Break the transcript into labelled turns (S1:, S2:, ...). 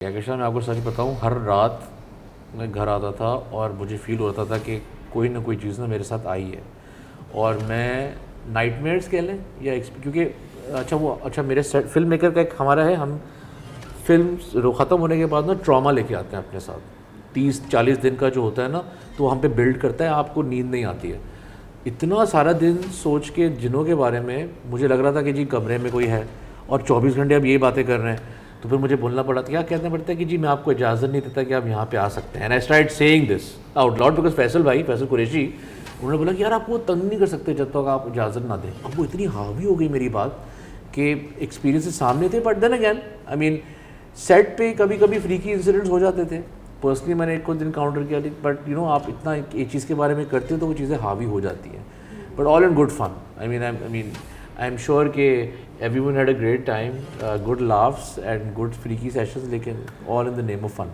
S1: क्या कैसा, मैं आपको सच बताऊं, हर रात मैं घर आता था और मुझे फील होता था कि कोई ना कोई चीज़ ना मेरे साथ आई है। और मैं नाइटमेयर्स कह लें या क्योंकि अच्छा मेरे फिल्म मेकर का एक हमारा है, हम फिल्म ख़त्म होने के बाद ना ट्रॉमा लेके आते हैं अपने साथ। 30-40 दिन का जो होता है ना, तो हम पे बिल्ड करता है, आपको नींद नहीं आती है। इतना सारा दिन सोच के जिनों के बारे में मुझे लग रहा था कि जी कमरे में कोई है और 24 घंटे अब ये बातें कर रहे हैं। तो फिर मुझे बोलना पड़ा, क्या कहना पड़ता है कि जी मैं आपको इजाज़त नहीं देता कि आप यहाँ पे आ सकते हैं। And I start saying this out loud because Faisal Qureshi, उन्होंने बोला कि यार आप वो तंग नहीं कर सकते जब तक आप इजाज़त ना दें। अब वो इतनी हावी हो गई मेरी बात कि एक्सपीरियंसेस सामने थे, but then again I mean set पे कभी कभी फ्रीकी इंसिडेंट्स हो जाते थे। पर्सनली मैंने एक खुद इनकाउंटर किया, बट यू नो आप इतना एक चीज़ के बारे में करते हो तो वो चीज़ें हावी हो जाती हैं। But all in good fun. I am sure कि everyone had a great time, good laughs and good freaky sessions, लेकिन all in the name of fun.